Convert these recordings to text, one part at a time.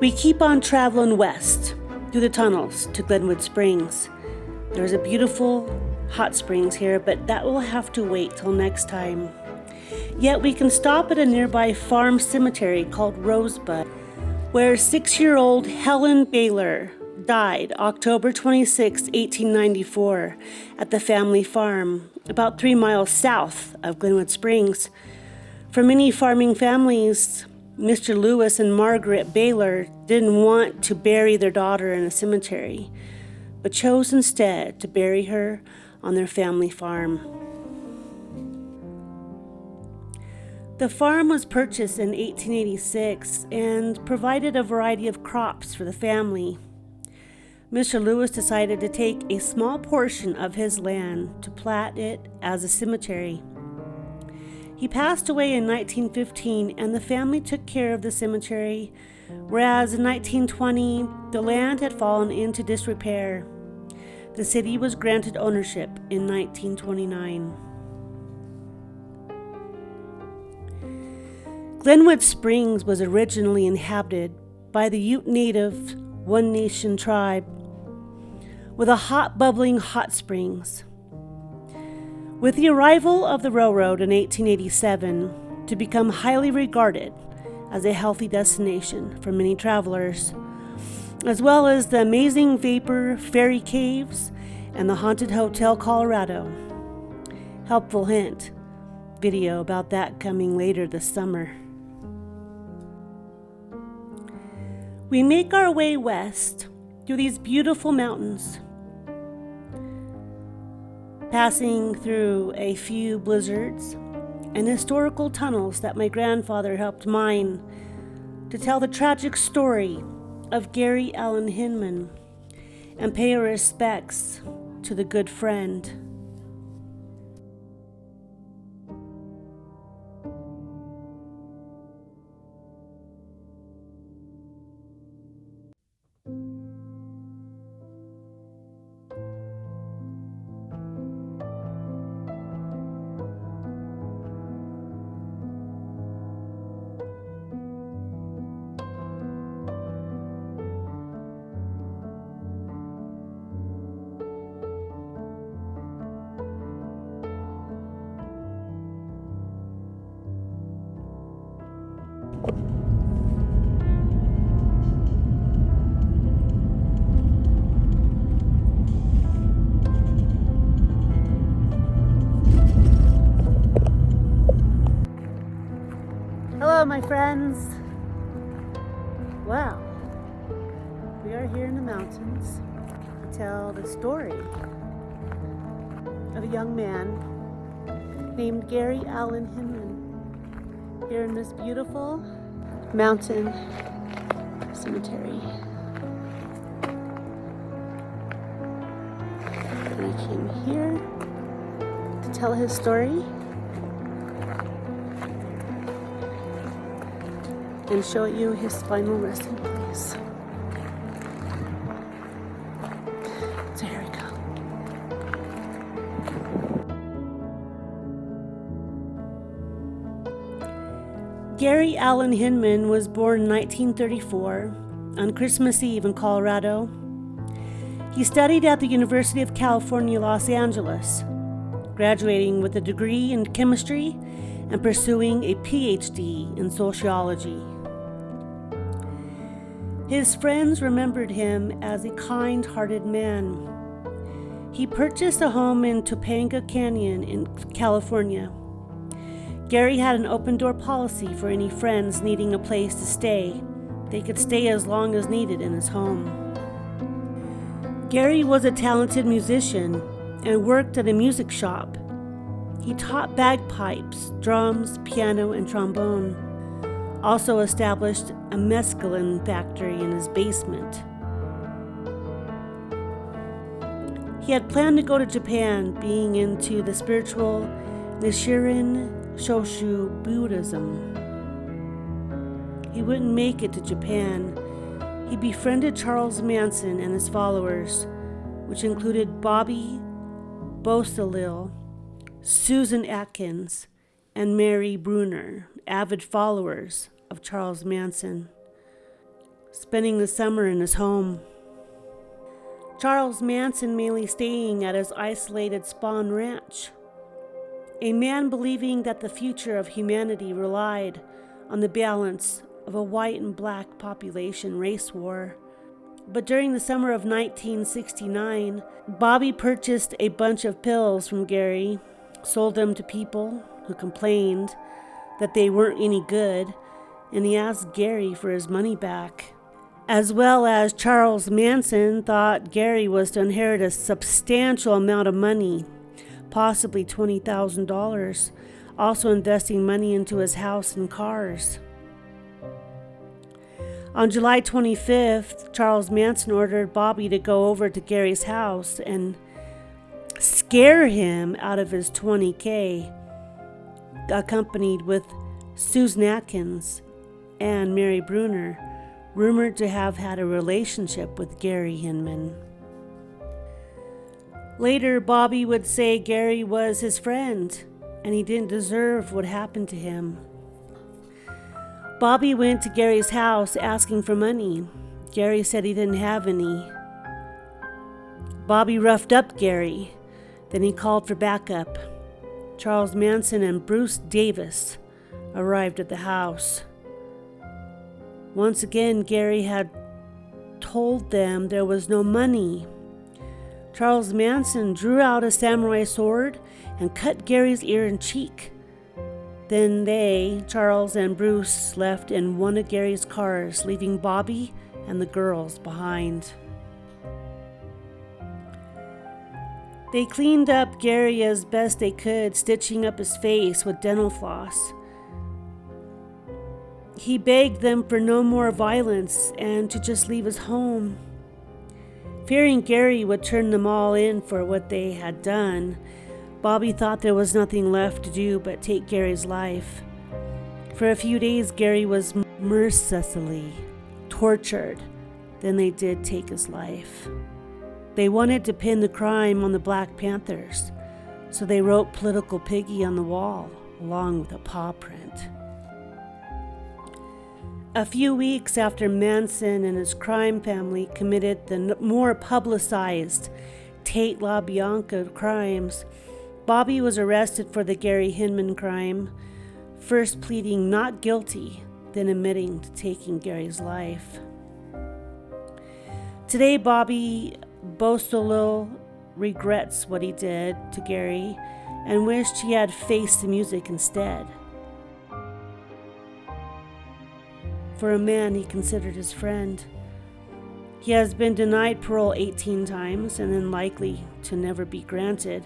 We keep on traveling west through the tunnels to Glenwood Springs. There's a beautiful hot springs here, but that will have to wait till next time. Yet we can stop at a nearby farm cemetery called Rosebud, where 6-year-old Helen Baylor died October 26, 1894, at the family farm, about 3 miles south of Glenwood Springs. For many farming families, Mr. Lewis and Margaret Baylor didn't want to bury their daughter in a cemetery, but chose instead to bury her on their family farm. The farm was purchased in 1886 and provided a variety of crops for the family. Mr. Lewis decided to take a small portion of his land to plat it as a cemetery. He passed away in 1915, and the family took care of the cemetery, whereas in 1920, the land had fallen into disrepair. The city was granted ownership in 1929. Glenwood Springs was originally inhabited by the Ute Native One Nation tribe, with a hot, bubbling hot springs. With the arrival of the railroad in 1887, to become highly regarded as a healthy destination for many travelers, as well as the amazing vapor fairy caves and the haunted Hotel Colorado. Helpful hint, video about that coming later this summer. We make our way west through these beautiful mountains, passing through a few blizzards and historical tunnels that my grandfather helped mine to tell the tragic story of Gary Hinman and pay our respects to the good friend. Hello, my friends. Well, we are here in the mountains to tell the story of a young man named Gary Hinman here in this beautiful mountain cemetery. And I came here to tell his story and show you his final resting place. So here we go. Gary Hinman was born in 1934 on Christmas Eve in Colorado. He studied at the University of California, Los Angeles, graduating with a degree in chemistry and pursuing a PhD in sociology. His friends remembered him as a kind-hearted man. He purchased a home in Topanga Canyon in California. Gary had an open-door policy for any friends needing a place to stay. They could stay as long as needed in his home. Gary was a talented musician and worked at a music shop. He taught bagpipes, drums, piano, and trombone. Also established a mescaline factory in his basement. He had planned to go to Japan, being into the spiritual Nichiren Shoshu Buddhism. He wouldn't make it to Japan. He befriended Charles Manson and his followers, which included Bobby Bosalil, Susan Atkins, and Mary Bruner, avid followers of Charles Manson. spending the summer in his home. Charles Manson mainly staying at his isolated Spawn Ranch, a man believing that the future of humanity relied on the balance of a white and black population race war. But during the summer of 1969, Bobby purchased a bunch of pills from Gary, sold them to people who complained that they weren't any good, and he asked Gary for his money back. As well as Charles Manson thought Gary was to inherit a substantial amount of money, possibly $20,000, also investing money into his house and cars. On July 25th, Charles Manson ordered Bobby to go over to Gary's house and scare him out of his $20K, accompanied with Susan Atkins and Mary Bruner, rumored to have had a relationship with Gary Hinman. Later, Bobby would say Gary was his friend and he didn't deserve what happened to him. Bobby went to Gary's house asking for money. Gary said he didn't have any. Bobby roughed up Gary. Then he called for backup. Charles Manson and Bruce Davis arrived at the house. Once again, Gary had told them there was no money. Charles Manson drew out a samurai sword and cut Gary's ear and cheek. Then they, Charles and Bruce, left in one of Gary's cars, leaving Bobby and the girls behind. They cleaned up Gary as best they could, stitching up his face with dental floss. He begged them for no more violence and to just leave his home. Fearing Gary would turn them all in for what they had done, Bobby thought there was nothing left to do but take Gary's life. For a few days, Gary was mercilessly tortured. Then they did take his life. They wanted to pin the crime on the Black Panthers, so they wrote "Political Piggy" on the wall, along with a paw print. A few weeks after Manson and his crime family committed the more publicized Tate LaBianca crimes, Bobby was arrested for the Gary Hinman crime, first pleading not guilty, then admitting to taking Gary's life. Today, Bobby boasts a little, regrets what he did to Gary, and wished he had faced the music instead. For a man he considered his friend. He has been denied parole 18 times and then likely to never be granted.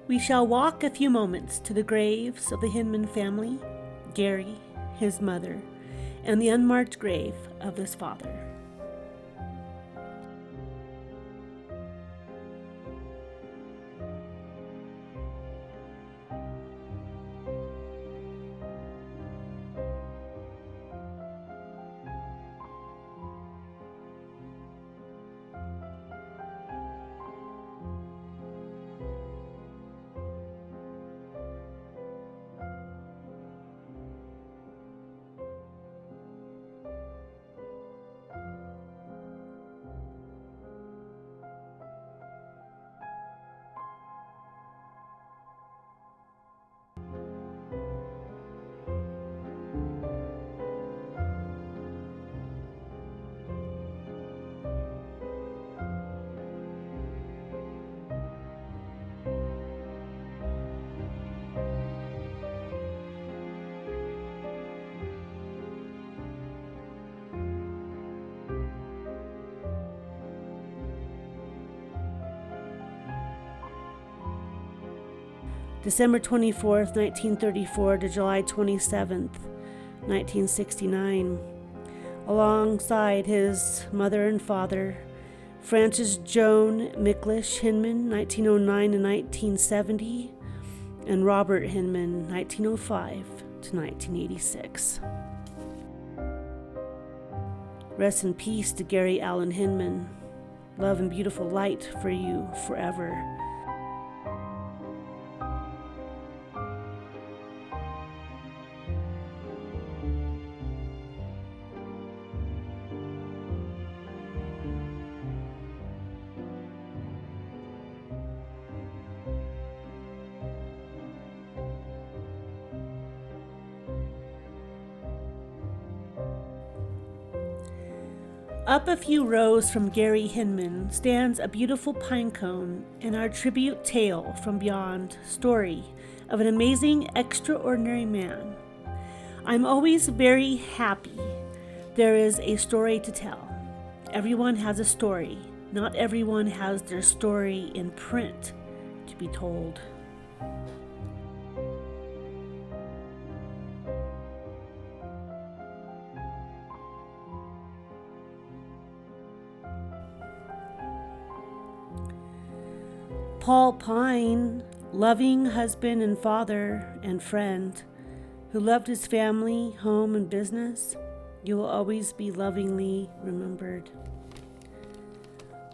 We shall walk a few moments to the graves of the Hinman family, Gary, his mother, and the unmarked grave of his father. December 24th, 1934 to July 27th, 1969. Alongside his mother and father, Frances Joan Miklish Hinman, 1909 to 1970, and Robert Hinman, 1905 to 1986. Rest in peace to Gary Allen Hinman. Love and beautiful light for you forever. Up a few rows from Gary Hinman stands a beautiful pine cone and our tribute tale from beyond story of an amazing, extraordinary man. I'm always very happy there is a story to tell. Everyone has a story. Not everyone has their story in print to be told. Paul Pine, loving husband and father and friend, who loved his family, home, and business, you will always be lovingly remembered.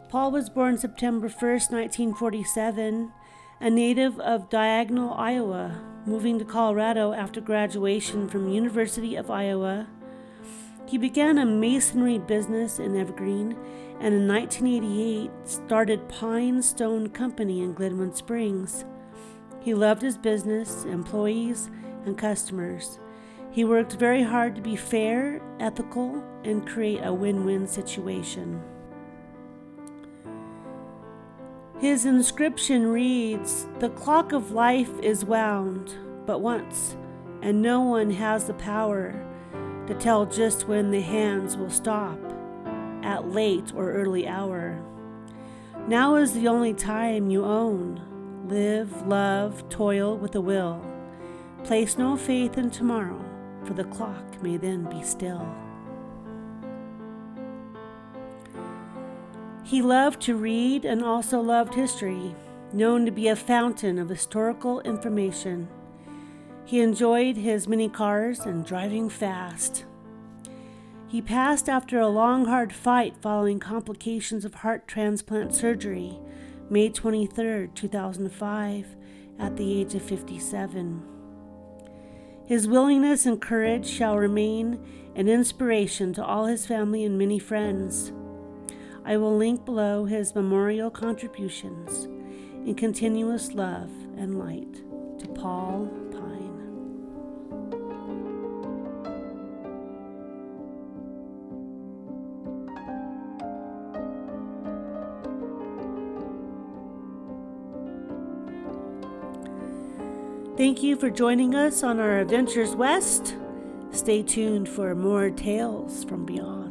Paul was born September 1st, 1947, a native of Diagonal, Iowa, moving to Colorado after graduation from University of Iowa. He began a masonry business in Evergreen, and in 1988 started Pine Stone Company in Glenwood Springs. He loved his business, employees, and customers. He worked very hard to be fair, ethical, and create a win-win situation. His inscription reads, "The clock of life is wound but once, and no one has the power to tell just when the hands will stop, at late or early hour. Now is the only time you own. Live, love, toil with a will. Place no faith in tomorrow, for the clock may then be still." He loved to read and also loved history, known to be a fountain of historical information. He enjoyed his mini cars and driving fast. He passed after a long, hard fight following complications of heart transplant surgery, May 23, 2005, at the age of 57. His willingness and courage shall remain an inspiration to all his family and many friends. I will link below his memorial contributions in continuous love and light to Paul Pine. Thank you for joining us on our adventures west. Stay tuned for more tales from beyond.